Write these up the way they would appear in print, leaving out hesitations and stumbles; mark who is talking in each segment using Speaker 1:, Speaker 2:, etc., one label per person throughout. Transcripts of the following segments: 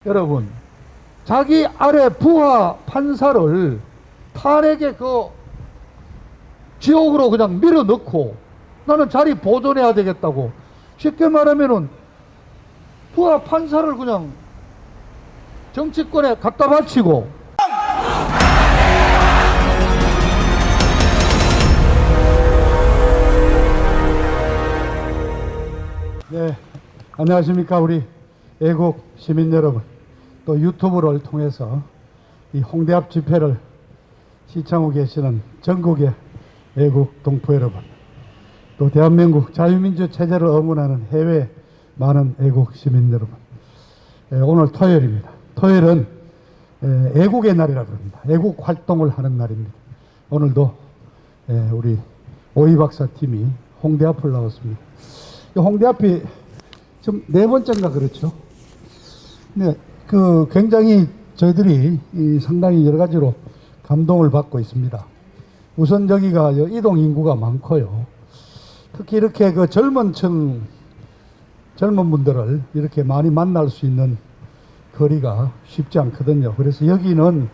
Speaker 1: 여러분, 자기 아래 부하 판사를 탄핵의 그 지옥으로 그냥 밀어넣고 나는 자리 보존해야 되겠다고, 쉽게 말하면은 부하 판사를 그냥 정치권에 갖다 바치고. 네, 안녕하십니까. 우리 애국 시민 여러분, 또 유튜브를 통해서 이 홍대 앞 집회를 시청하고 계시는 전국의 애국 동포 여러분, 또 대한민국 자유민주 체제를 응원하는 해외 많은 애국 시민 여러분, 오늘 토요일입니다. 토요일은 애국의 날이라 그럽니다. 애국 활동을 하는 날입니다. 오늘도 우리 오이 박사 팀이 홍대 앞을 나왔습니다. 홍대 앞이 지금 네 번째인가 그렇죠? 네, 굉장히 저희들이 상당히 여러 가지로 감동을 받고 있습니다. 우선 여기가 이동 인구가 많고요. 특히 이렇게 젊은 분들을 이렇게 많이 만날 수 있는 거리가 쉽지 않거든요. 그래서 여기는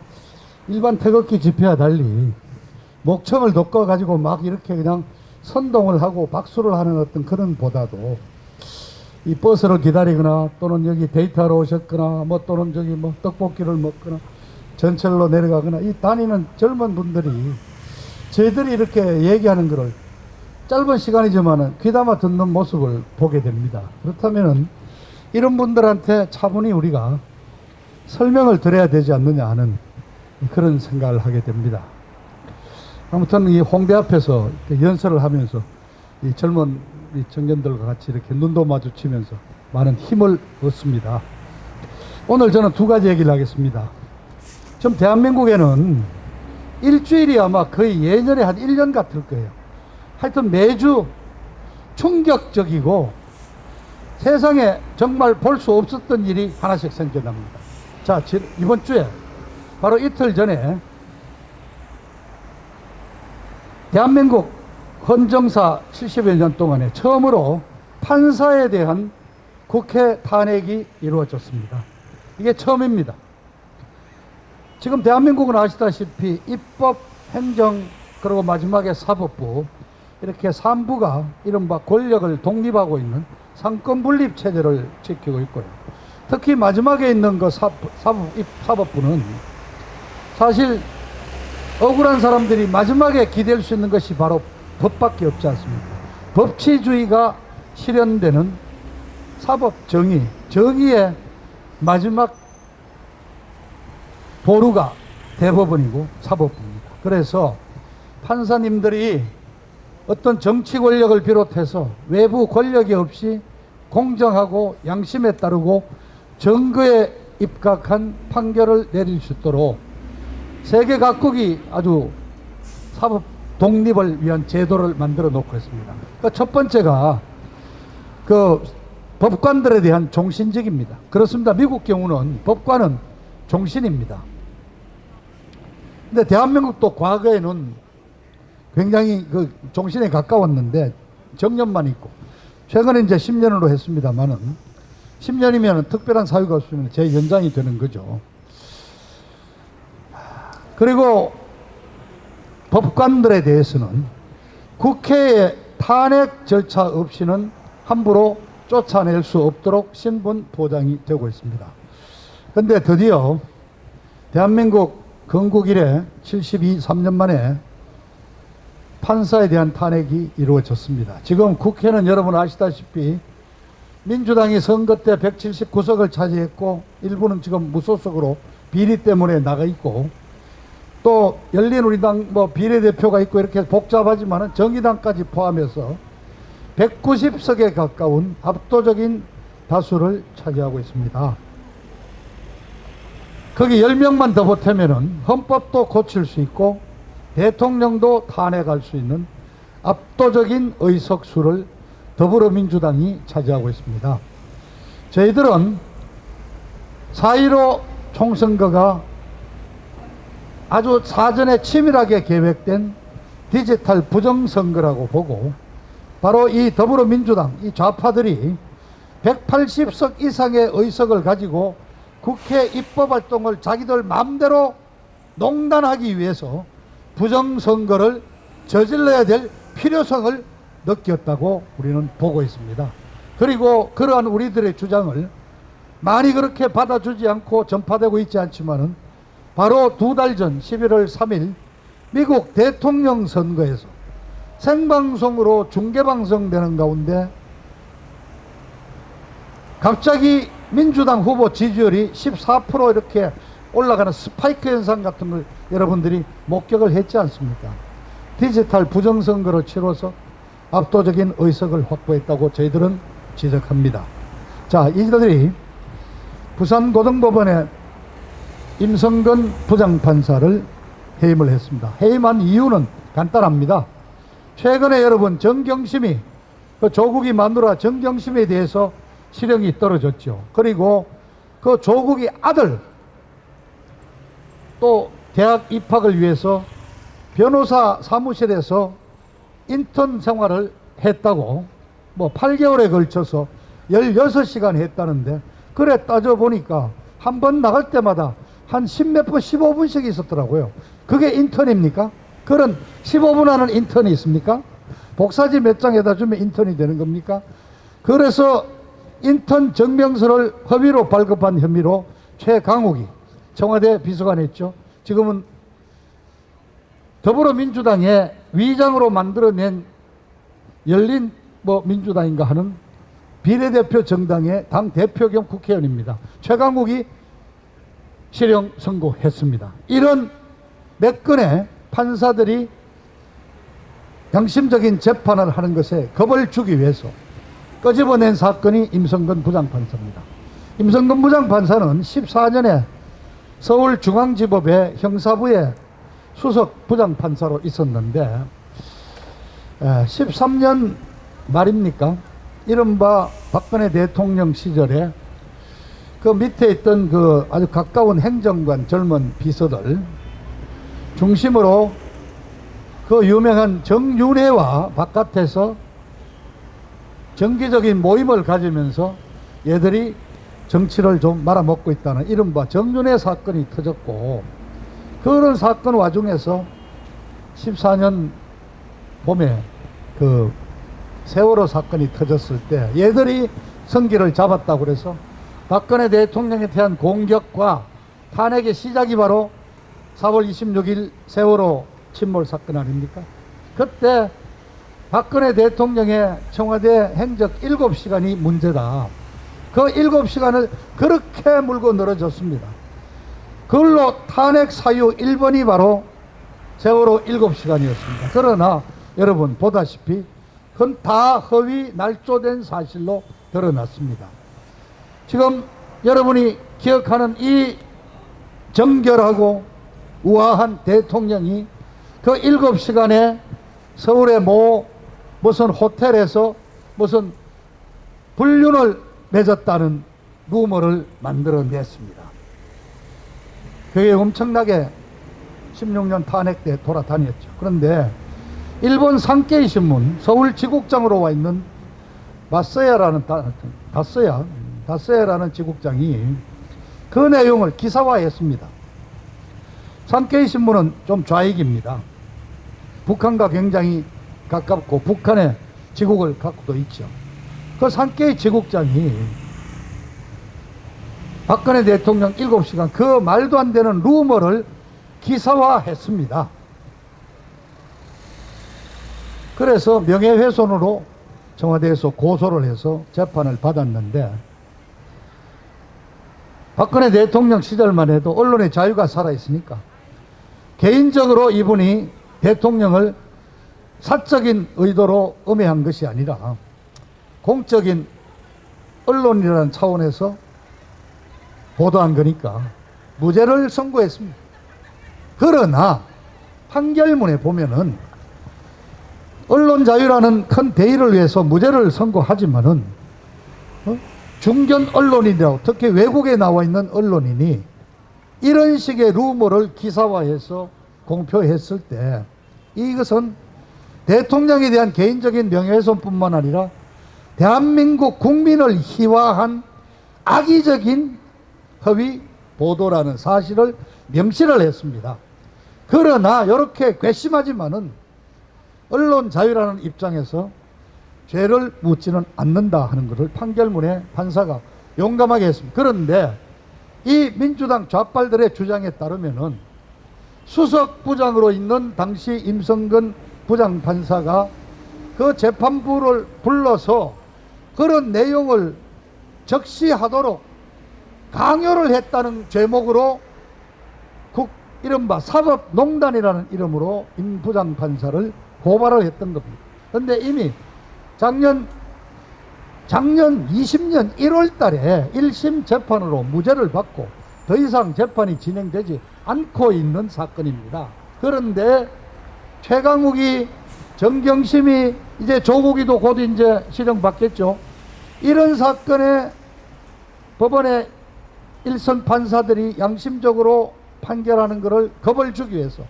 Speaker 1: 일반 태극기 집회와 달리 목청을 돋궈 가지고 막 이렇게 그냥 선동을 하고 박수를 하는 어떤 그런 보다도, 이 버스를 기다리거나 또는 여기 데이트하러 오셨거나 또는 저기 떡볶이를 먹거나 전철로 내려가거나 이 다니는 젊은 분들이 저희들이 이렇게 얘기하는 것을 짧은 시간이지만은 귀담아 듣는 모습을 보게 됩니다. 그렇다면은 이런 분들한테 차분히 우리가 설명을 드려야 되지 않느냐 하는 그런 생각을 하게 됩니다. 아무튼 이 홍대 앞에서 연설을 하면서 이 젊은 청년들과 같이 이렇게 눈도 마주치면서 많은 힘을 얻습니다. 오늘 저는 두 가지 얘기를 하겠습니다. 지금 대한민국에는 일주일이 아마 거의 예년에 한 1년 같을 거예요. 하여튼 매주 충격적이고 세상에 정말 볼 수 없었던 일이 하나씩 생겨납니다. 자, 이번 주에 바로 이틀 전에 대한민국 헌정사 70여 년 동안에 처음으로 판사에 대한 국회 탄핵이 이루어졌습니다. 이게 처음입니다. 지금 대한민국은 아시다시피 입법, 행정, 그리고 마지막에 사법부, 이렇게 3부가 이른바 권력을 독립하고 있는 상권 분립 체제를 지키고 있고요. 특히 마지막에 있는 그 사법부는 사실 억울한 사람들이 마지막에 기댈 수 있는 것이 바로 법밖에 없지 않습니까? 법치주의가 실현되는 사법 정의의 마지막 보루가 대법원이고 사법부입니다. 그래서 판사님들이 어떤 정치 권력을 비롯해서 외부 권력이 없이 공정하고 양심에 따르고 정거에 입각한 판결을 내릴 수 있도록 세계 각국이 아주 사법 독립을 위한 제도를 만들어 놓고 있습니다. 첫 번째가 법관들에 대한 종신직입니다. 그렇습니다. 미국 경우는 법관은 종신입니다. 근데 대한민국도 과거에는 굉장히 종신에 가까웠는데 정년만 있고, 최근에 이제 10년으로 했습니다만은 10년이면 특별한 사유가 없으면 재연장이 되는 거죠. 그리고 법관들에 대해서는 국회의 탄핵 절차 없이는 함부로 쫓아낼 수 없도록 신분 보장이 되고 있습니다. 그런데 드디어 대한민국 건국 이래 3년 만에 판사에 대한 탄핵이 이루어졌습니다. 지금 국회는 여러분 아시다시피 민주당이 선거 때 179석을 차지했고, 일부는 지금 무소속으로 비리 때문에 나가 있고, 또 열린우리당 비례대표가 있고, 이렇게 복잡하지만 정의당까지 포함해서 190석에 가까운 압도적인 다수를 차지하고 있습니다. 거기 10명만 더 보태면은 헌법도 고칠 수 있고 대통령도 탄핵할 수 있는 압도적인 의석수를 더불어민주당이 차지하고 있습니다. 저희들은 4.15 총선거가 아주 사전에 치밀하게 계획된 디지털 부정선거라고 보고, 바로 이 더불어민주당, 이 좌파들이 180석 이상의 의석을 가지고 국회 입법활동을 자기들 마음대로 농단하기 위해서 부정선거를 저질러야 될 필요성을 느꼈다고 우리는 보고 있습니다. 그리고 그러한 우리들의 주장을 많이 그렇게 받아주지 않고 전파되고 있지 않지만은 바로 2달 전 11월 3일 미국 대통령 선거에서 생방송으로 중계방송되는 가운데 갑자기 민주당 후보 지지율이 14% 이렇게 올라가는 스파이크 현상 같은 걸 여러분들이 목격을 했지 않습니까? 디지털 부정선거를 치러서 압도적인 의석을 확보했다고 저희들은 지적합니다. 자, 이들이 부산고등법원에 임성근 부장판사를 해임을 했습니다. 해임한 이유는 간단합니다. 최근에 여러분 정경심이 그 조국이 마누라 정경심에 대해서 실형이 떨어졌죠. 그리고 그 조국이 아들 또 대학 입학을 위해서 변호사 사무실에서 인턴 생활을 했다고 뭐 8개월에 걸쳐서 16시간 했다는데 그래 따져보니까 한 번 나갈 때마다 한 10몇 분 15분씩 있었더라고요. 그게 인턴입니까? 그런 15분 하는 인턴이 있습니까? 복사지 몇 장에다 주면 인턴이 되는 겁니까? 그래서 인턴 증명서를 허위로 발급한 혐의로 최강욱이 청와대 비서관 했죠. 지금은 더불어민주당의 위장으로 만들어낸 열린 민주당인가 하는 비례대표 정당의 당대표 겸 국회의원입니다. 최강욱이 실형 선고했습니다. 이런 몇 건의 판사들이 양심적인 재판을 하는 것에 겁을 주기 위해서 끄집어낸 사건이 임성근 부장판사입니다. 임성근 부장판사는 14년에 서울중앙지법의 형사부의 수석 부장판사로 있었는데 13년 말입니까? 이른바 박근혜 대통령 시절에 그 밑에 있던 그 아주 가까운 행정관 젊은 비서들 중심으로 그 유명한 정윤회와 바깥에서 정기적인 모임을 가지면서 얘들이 정치를 좀 말아먹고 있다는 이른바 정윤회 사건이 터졌고, 그런 사건 와중에서 14년 봄에 그 세월호 사건이 터졌을 때 얘들이 성기를 잡았다고 그래서 박근혜 대통령에 대한 공격과 탄핵의 시작이 바로 4월 26일 세월호 침몰 사건 아닙니까? 그때 박근혜 대통령의 청와대 행적 7시간이 문제다. 그 7시간을 그렇게 물고 늘어졌습니다. 그걸로 탄핵 사유 1번이 바로 세월호 7시간이었습니다. 그러나 여러분 보다시피 그건 다 허위 날조된 사실로 드러났습니다. 지금 여러분이 기억하는 이 정결하고 우아한 대통령이 그 7시간에 서울의 무슨 호텔에서 무슨 불륜을 맺었다는 루머를 만들어냈습니다. 그게 엄청나게 16년 탄핵 때 돌아다녔죠. 그런데 일본 산케이 신문 서울 지국장으로 와 있는 다스야라는 지국장이 그 내용을 기사화했습니다. 산케이 신문은 좀 좌익입니다. 북한과 굉장히 가깝고 북한의 지국을 갖고도 있죠. 그 산케이 지국장이 박근혜 대통령 7시간 그 말도 안 되는 루머를 기사화했습니다. 그래서 명예훼손으로 청와대에서 고소를 해서 재판을 받았는데, 박근혜 대통령 시절만 해도 언론의 자유가 살아있으니까 개인적으로 이분이 대통령을 사적인 의도로 음해한 것이 아니라 공적인 언론이라는 차원에서 보도한 거니까 무죄를 선고했습니다. 그러나 판결문에 보면은 언론 자유라는 큰 대의를 위해서 무죄를 선고하지만은 중견 언론인이라고, 특히 외국에 나와 있는 언론인이 이런 식의 루머를 기사화해서 공표했을 때 이것은 대통령에 대한 개인적인 명예훼손뿐만 아니라 대한민국 국민을 희화한 악의적인 허위 보도라는 사실을 명시를 했습니다. 그러나 이렇게 괘씸하지만은 언론 자유라는 입장에서 죄를 묻지는 않는다 하는 것을 판결문에 판사가 용감하게 했습니다. 그런데 이 민주당 좌빨들의 주장에 따르면은 수석 부장으로 있는 당시 임성근 부장판사가 그 재판부를 불러서 그런 내용을 적시하도록 강요를 했다는 제목으로 이른바 사법농단이라는 이름으로 임 부장판사를 고발을 했던 겁니다. 그런데 이미 작년 20년 1월 달에 1심 재판으로 무죄를 받고 더 이상 재판이 진행되지 않고 있는 사건입니다. 그런데 최강욱이, 정경심이, 이제 조국이도 곧 이제 실형받겠죠. 이런 사건에 법원의 일선 판사들이 양심적으로 판결하는 것을 겁을 주기 위해서,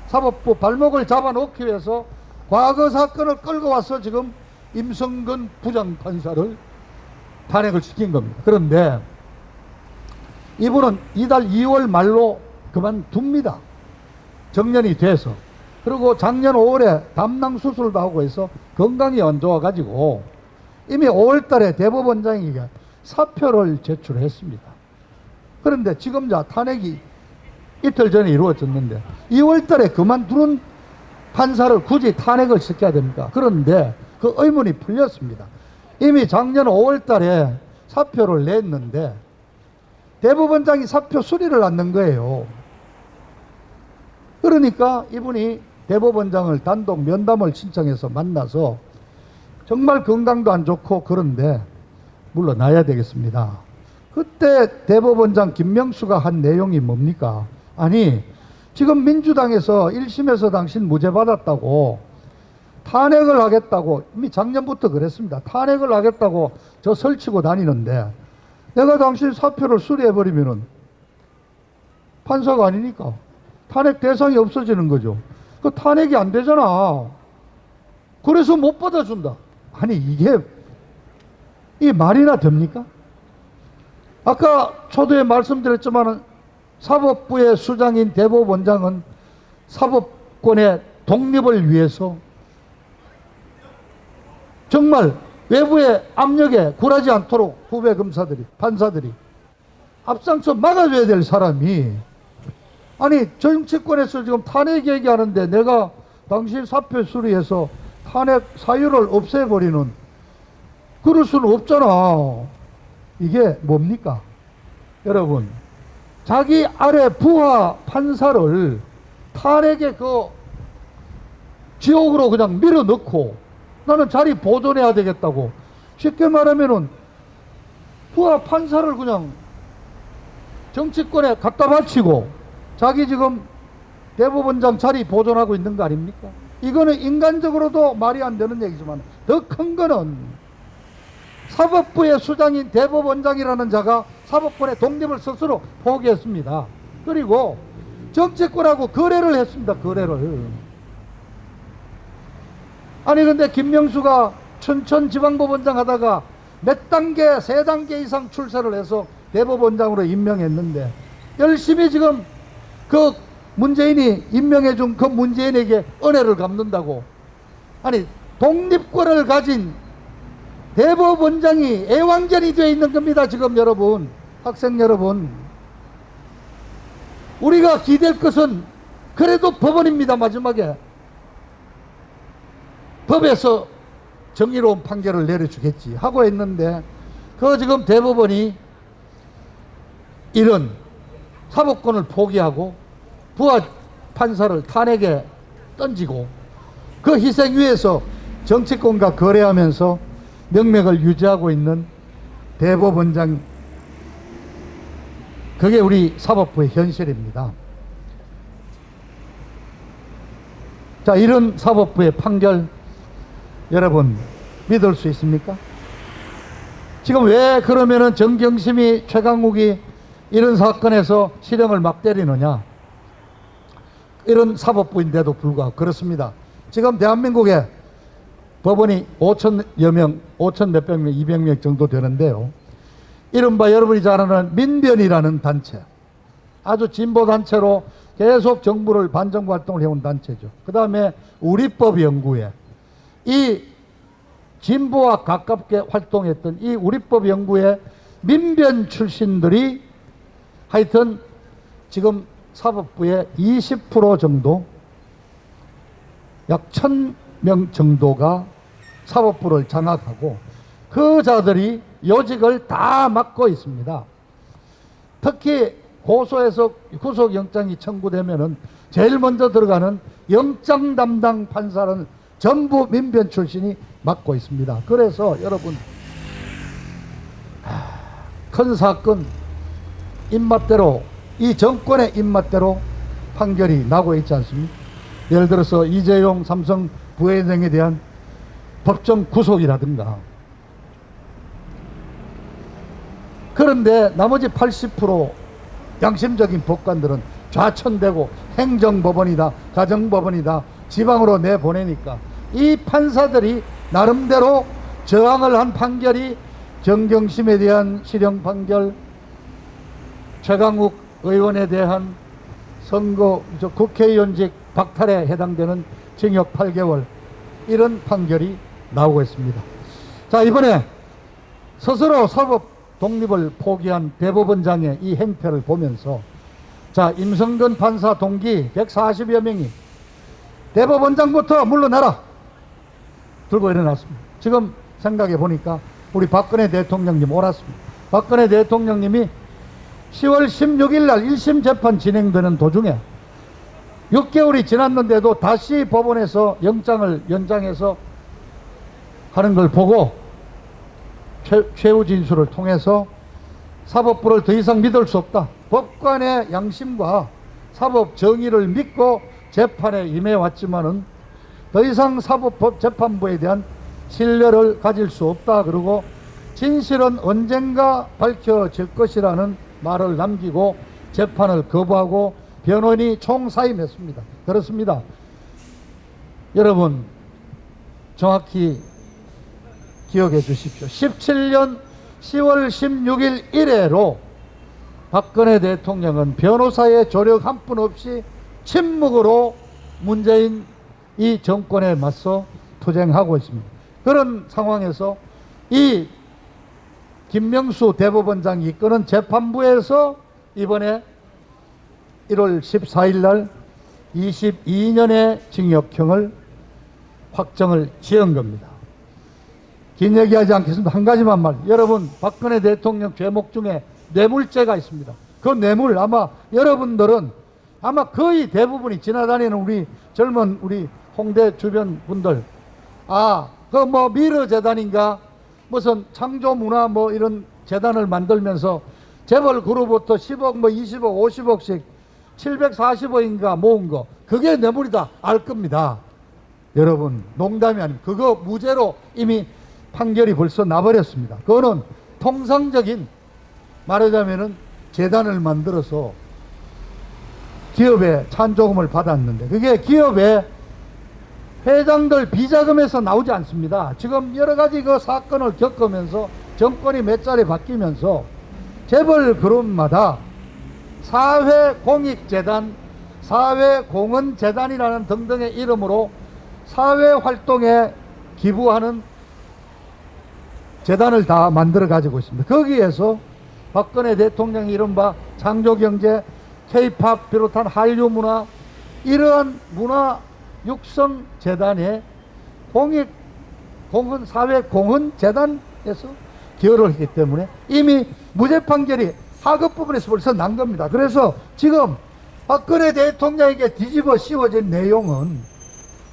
Speaker 1: 사법부 발목을 잡아놓기 위해서 과거 사건을 끌고 와서 지금 임성근 부장판사를 탄핵을 시킨 겁니다. 그런데 이분은 이달 2월 말로 그만둡니다. 정년이 돼서. 그리고 작년 5월에 담낭 수술도 하고 해서 건강이 안 좋아가지고 이미 5월 달에 대법원장에게 사표를 제출했습니다. 그런데 지금 탄핵이 이틀 전에 이루어졌는데 2월 달에 그만두는 판사를 굳이 탄핵을 시켜야 됩니까? 그런데 그 의문이 풀렸습니다. 이미 작년 5월 달에 사표를 냈는데 대법원장이 사표 수리를 안 넣은 거예요. 그러니까 이분이 대법원장을 단독 면담을 신청해서 만나서 정말 건강도 안 좋고 그런데 물러나야 되겠습니다. 그때 대법원장 김명수가 한 내용이 뭡니까? 아니, 지금 민주당에서 1심에서 당신 무죄 받았다고 탄핵을 하겠다고 이미 작년부터 그랬습니다. 탄핵을 하겠다고 저 설치고 다니는데 내가 당신 사표를 수리해버리면은 판사가 아니니까 탄핵 대상이 없어지는 거죠. 그 탄핵이 안 되잖아. 그래서 못 받아준다. 아니, 이게 이 말이나 됩니까? 아까 초두에 말씀드렸지만 사법부의 수장인 대법원장은 사법권의 독립을 위해서 정말 외부의 압력에 굴하지 않도록 후배 검사들이, 판사들이 앞장서 막아줘야 될 사람이, 아니 정치권에서 지금 탄핵 얘기하는데 내가 당신 사표 수리해서 탄핵 사유를 없애버리는, 그럴 수는 없잖아. 이게 뭡니까? 여러분, 자기 아래 부하 판사를 탄핵의 그 지옥으로 그냥 밀어넣고 나는 자리 보존해야 되겠다고, 쉽게 말하면은 부하 판사를 그냥 정치권에 갖다 바치고 자기 지금 대법원장 자리 보존하고 있는 거 아닙니까? 이거는 인간적으로도 말이 안 되는 얘기지만 더 큰 거는 사법부의 수장인 대법원장이라는 자가 사법권의 독립을 스스로 포기했습니다. 그리고 정치권하고 거래를 했습니다. 거래를. 아니 근데 김명수가 춘천지방법원장 하다가 몇 단계, 세 단계 이상 출세를 해서 대법원장으로 임명했는데 열심히 지금 그 문재인이 임명해준 그 문재인에게 은혜를 갚는다고. 아니 독립권을 가진 대법원장이 애완견이 되어 있는 겁니다. 지금 여러분, 학생 여러분, 우리가 기댈 것은 그래도 법원입니다. 마지막에 법에서 정의로운 판결을 내려주겠지 하고 했는데 그 지금 대법원이 이런 사법권을 포기하고 부하 판사를 탄핵에 던지고 그 희생 위에서 정치권과 거래하면서 명맥을 유지하고 있는 대법원장, 그게 우리 사법부의 현실입니다. 자, 이런 사법부의 판결 여러분 믿을 수 있습니까? 지금 왜 그러면은 정경심이, 최강욱이 이런 사건에서 실형을 막 때리느냐? 이런 사법부인데도 불구하고 그렇습니다. 지금 대한민국에 법원이 5천여 명, 5천 몇백 명, 200명 정도 되는데요. 이른바 여러분이 잘 아는 민변이라는 단체, 아주 진보 단체로 계속 정부를 반정부 활동을 해온 단체죠. 그 다음에 우리법연구회, 이 진보와 가깝게 활동했던 이 우리법연구회 민변 출신들이 하여튼 지금 사법부의 20% 정도, 약 1000명 정도가 사법부를 장악하고 그 자들이 요직을 다 맡고 있습니다. 특히 고소해서 구속영장이 청구되면은 제일 먼저 들어가는 영장 담당 판사는 전부 민변 출신이 맡고 있습니다. 그래서 여러분, 큰 사건 입맛대로, 이 정권의 입맛대로 판결이 나고 있지 않습니까? 예를 들어서 이재용 삼성 부회장에 대한 법정 구속이라든가. 그런데 나머지 80% 양심적인 법관들은 좌천되고 행정법원이다, 가정법원이다, 지방으로 내보내니까 이 판사들이 나름대로 저항을 한 판결이 정경심에 대한 실형 판결, 최강욱 의원에 대한 선거 국회의원직 박탈에 해당되는 징역 8개월, 이런 판결이 나오고 있습니다. 자, 이번에 스스로 사법 독립을 포기한 대법원장의 이 행태를 보면서, 자, 임성근 판사 동기 140여 명이 대법원장부터 물러나라 들고 일어났습니다. 지금 생각해 보니까 우리 박근혜 대통령님 옳았습니다. 박근혜 대통령님이 10월 16일 날 1심 재판 진행되는 도중에 6개월이 지났는데도 다시 법원에서 영장을 연장해서 하는 걸 보고 최후 진술을 통해서 사법부를 더 이상 믿을 수 없다, 법관의 양심과 사법 정의를 믿고 재판에 임해왔지만은 더 이상 사법재판부에 대한 신뢰를 가질 수 없다, 그리고 진실은 언젠가 밝혀질 것이라는 말을 남기고 재판을 거부하고 변호인이 총사임했습니다. 그렇습니다. 여러분 정확히 기억해 주십시오. 17년 10월 16일 이래로 박근혜 대통령은 변호사의 조력 한 푼 없이 침묵으로 문재인 이 정권에 맞서 투쟁하고 있습니다. 그런 상황에서 이 김명수 대법원장이 이끄는 재판부에서 이번에 1월 14일 날 22년의 징역형을 확정을 지은 겁니다. 긴 얘기하지 않겠습니다. 한 가지만 말. 여러분, 박근혜 대통령 죄목 중에 뇌물죄가 있습니다. 그 뇌물 아마 여러분들은 아마 거의 대부분이 지나다니는 우리 젊은 우리 홍대 주변 분들, 아, 그 뭐 미르재단인가 무슨 창조문화 뭐 이런 재단을 만들면서 재벌 그룹부터 10억 뭐 20억 50억씩 740억인가 모은 거, 그게 뇌물이다 알 겁니다. 여러분 농담이 아닙니다. 그거 무죄로 이미 판결이 벌써 나버렸습니다. 그거는 통상적인, 말하자면은 재단을 만들어서 기업의 찬조금을 받았는데 그게 기업의 회장들 비자금에서 나오지 않습니다. 지금 여러 가지 그 사건을 겪으면서 정권이 몇 차례 바뀌면서 재벌 그룹마다 사회공익재단, 사회공헌재단이라는 등등의 이름으로 사회활동에 기부하는 재단을 다 만들어 가지고 있습니다. 거기에서 박근혜 대통령이 이른바 창조경제, K-팝 비롯한 한류문화, 이러한 문화 육성 재단의 공헌 사회공헌 재단에서 기여를 했기 때문에 이미 무죄 판결이 하급 부분에서 벌써 난 겁니다. 그래서 지금 박근혜 대통령에게 뒤집어 씌워진 내용은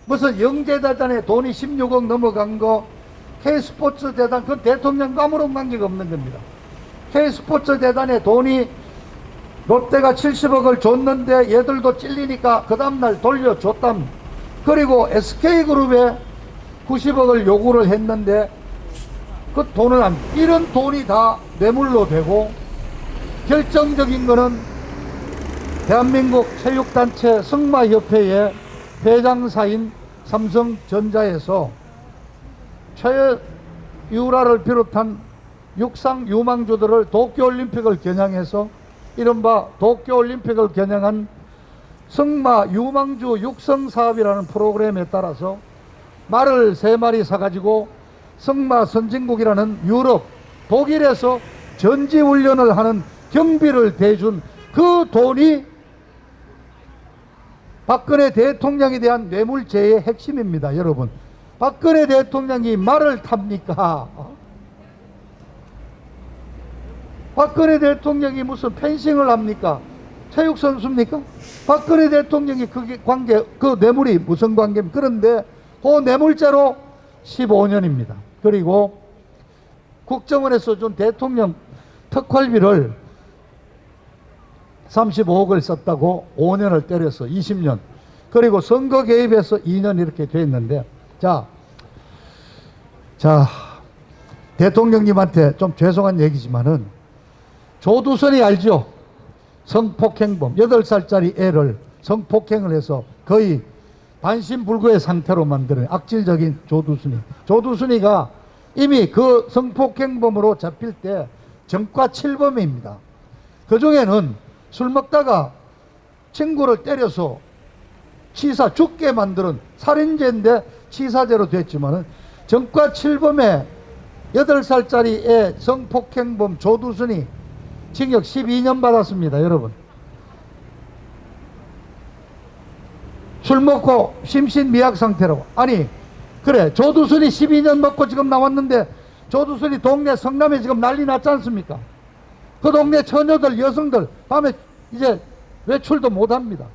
Speaker 1: 무슨 영재재단에 돈이 16억 넘어간 거, K스포츠 재단, 그 대통령과 아무런 관계가 없는 겁니다. K스포츠 재단에 돈이 롯데가 70억을 줬는데 얘들도 찔리니까 그 다음날 돌려줬답니다. 그리고 SK그룹에 90억을 요구를 했는데 그 돈을 안, 이런 돈이 다 뇌물로 되고, 결정적인 거는 대한민국 체육단체 승마협회의 회장사인 삼성전자에서 최유라를 비롯한 육상 유망주들을 도쿄올림픽을 겨냥해서 이른바 도쿄올림픽을 겨냥한 승마 유망주 육성 사업이라는 프로그램에 따라서 말을 3마리 사가지고 승마 선진국이라는 유럽, 독일에서 전지훈련을 하는 경비를 대준 그 돈이 박근혜 대통령에 대한 뇌물죄의 핵심입니다. 여러분, 박근혜 대통령이 말을 탑니까? 박근혜 대통령이 무슨 펜싱을 합니까? 체육선수입니까? 박근혜 대통령이 그 뇌물이 무슨 관계입니까? 그런데 그 뇌물죄로 15년입니다. 그리고 국정원에서 준 대통령 특활비를 35억을 썼다고 5년을 때려서 20년, 그리고 선거 개입해서 2년 이렇게 돼 있는데, 자 대통령님한테 좀 죄송한 얘기지만은 조두선이 알죠? 성폭행범 8살짜리 애를 성폭행을 해서 거의 반신불구의 상태로 만드는 악질적인 조두순이가 이미 그 성폭행범으로 잡힐 때 전과 7범입니다. 그 중에는 술 먹다가 친구를 때려서 죽게 만드는 살인죄인데 치사죄로 됐지만은 전과 7범에 8살짜리 애 성폭행범 조두순이 징역 12년 받았습니다. 여러분, 술 먹고 심신미약 상태라고. 아니 그래, 조두순이 12년 먹고 지금 나왔는데 조두순이 동네 성남에 지금 난리 났지 않습니까? 그 동네 처녀들, 여성들 밤에 이제 외출도 못합니다.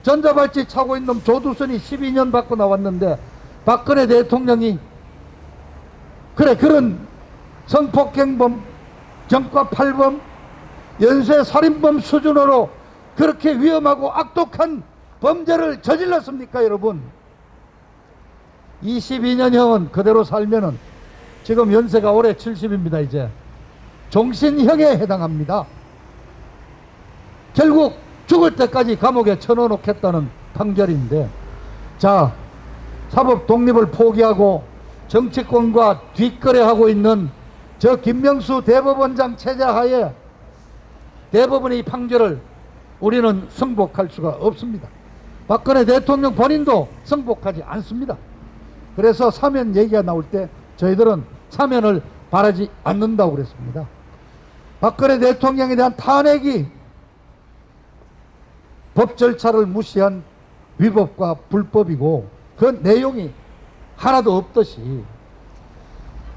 Speaker 1: 전자발찌 차고 있는 조두순이 12년 받고 나왔는데 박근혜 대통령이 그래, 그런 성폭행범, 전과 8범, 연쇄살인범 수준으로 그렇게 위험하고 악독한 범죄를 저질렀습니까? 여러분, 22년형은 그대로 살면은 지금 연세가 올해 70입니다. 이제 종신형에 해당합니다. 결국 죽을 때까지 감옥에 쳐넣어놓겠다는 판결인데, 자, 사법 독립을 포기하고 정치권과 뒷거래하고 있는 저 김명수 대법원장 체제하에 대법원의 이 판결을 우리는 승복할 수가 없습니다. 박근혜 대통령 본인도 승복하지 않습니다. 그래서 사면 얘기가 나올 때 저희들은 사면을 바라지 않는다고 그랬습니다. 박근혜 대통령에 대한 탄핵이 법 절차를 무시한 위법과 불법이고 그 내용이 하나도 없듯이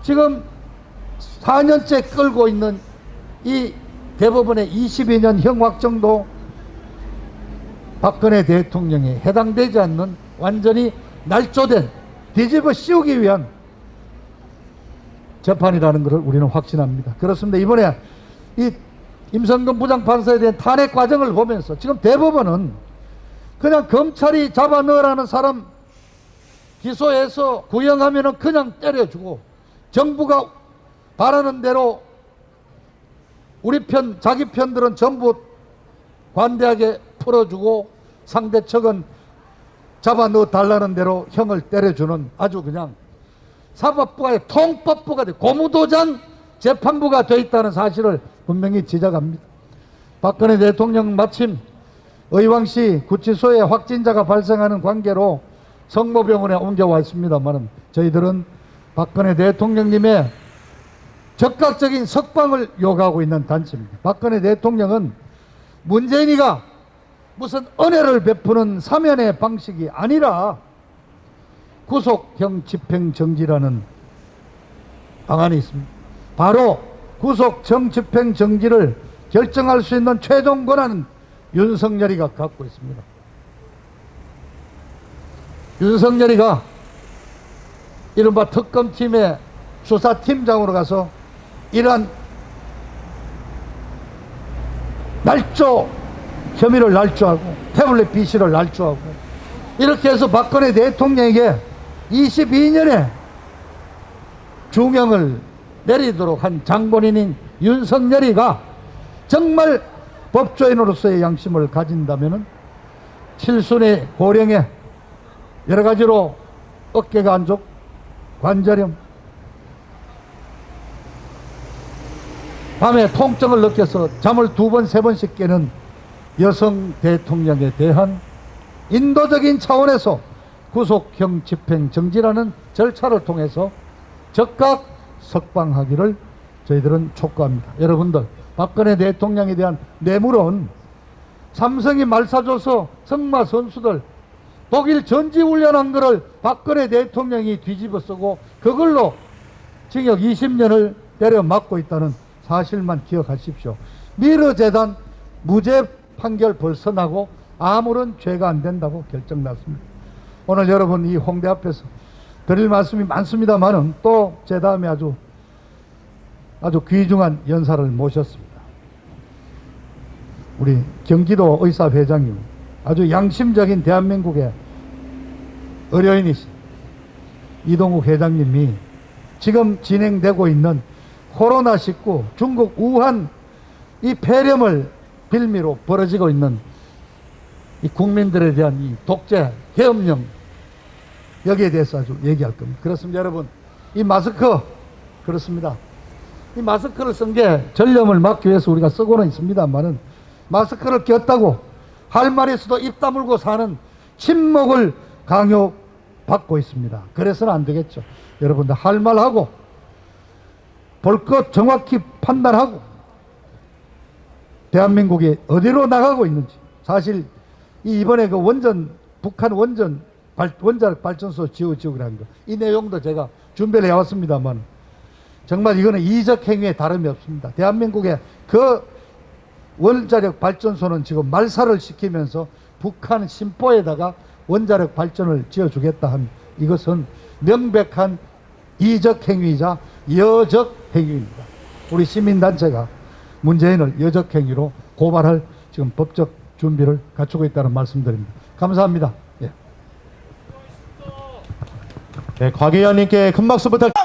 Speaker 1: 지금 4년째 끌고 있는 이 대법원의 22년 형 확정도 박근혜 대통령에 해당되지 않는 완전히 날조된, 뒤집어 씌우기 위한 재판이라는 것을 우리는 확신합니다. 그렇습니다. 이번에 이 임성근 부장판사에 대한 탄핵 과정을 보면서 지금 대법원은 그냥 검찰이 잡아 넣으라는 사람 기소해서 구형하면은 그냥 때려주고, 정부가 바라는 대로 우리 편, 자기 편들은 전부 관대하게 풀어주고 상대 측은 잡아 넣어 달라는 대로 형을 때려주는 아주 그냥 사법부가 통법부가 돼, 고무도장 재판부가 돼 있다는 사실을 분명히 지적합니다. 박근혜 대통령 마침 의왕시 구치소에 확진자가 발생하는 관계로 성모병원에 옮겨와 있습니다만 저희들은 박근혜 대통령님의 적극적인 석방을 요구하고 있는 단체입니다. 박근혜 대통령은 문재인이가 무슨 은혜를 베푸는 사면의 방식이 아니라 구속형 집행정지라는 방안이 있습니다. 바로 구속형 집행정지를 결정할 수 있는 최종 권한은 윤석열이가 갖고 있습니다. 윤석열이가 이른바 특검팀의 수사팀장으로 가서 이러한 날조 혐의를 날조하고 태블릿 PC를 날조하고 이렇게 해서 박근혜 대통령에게 22년에 중형을 내리도록 한 장본인인 윤석열이가 정말 법조인으로서의 양심을 가진다면 칠순의 고령에 여러 가지로 어깨가 안 좋고 관절염, 밤에 통증을 느껴서 잠을 2번, 3번씩 깨는 여성 대통령에 대한 인도적인 차원에서 구속형 집행 정지라는 절차를 통해서 즉각 석방하기를 저희들은 촉구합니다. 여러분들, 박근혜 대통령에 대한 뇌물은 삼성이 말사줘서 승마 선수들 독일 전지훈련한 거를 박근혜 대통령이 뒤집어 쓰고 그걸로 징역 20년을 때려 맞고 있다는 사실만 기억하십시오. 미르재단 무죄 판결 벌써 나고 아무런 죄가 안 된다고 결정났습니다. 오늘 여러분 이 홍대 앞에서 드릴 말씀이 많습니다만은 또 제 다음에 아주 귀중한 연사를 모셨습니다. 우리 경기도 의사회장님, 아주 양심적인 대한민국의 의료인이신 이동욱 회장님이 지금 진행되고 있는 코로나19 중국 우한 이 폐렴을 빌미로 벌어지고 있는 이 국민들에 대한 이 독재 계엄령, 여기에 대해서 아주 얘기할 겁니다. 그렇습니다. 여러분, 이 마스크, 그렇습니다. 이 마스크를 쓴 게 전염을 막기 위해서 우리가 쓰고는 있습니다만은 마스크를 꼈다고 할 말이 있어도 입 다물고 사는 침묵을 강요받고 있습니다. 그래서는 안 되겠죠. 여러분들 할 말하고 볼 것 정확히 판단하고 대한민국이 어디로 나가고 있는지, 사실 이번에 그 북한 원자력 발전소 지우라는 거, 이 내용도 제가 준비를 해왔습니다만 정말 이거는 이적 행위에 다름이 없습니다. 대한민국의 그 원자력 발전소는 지금 말살을 시키면서 북한 신포에다가 원자력 발전을 지어주겠다 한, 이것은 명백한 이적 행위이자 여적 행위입니다. 우리 시민단체가 문재인을 여적 행위로 고발할 지금 법적 준비를 갖추고 있다는 말씀드립니다. 감사합니다. 예.
Speaker 2: 네, 곽 의원님께 큰 박수 부탁드립니다.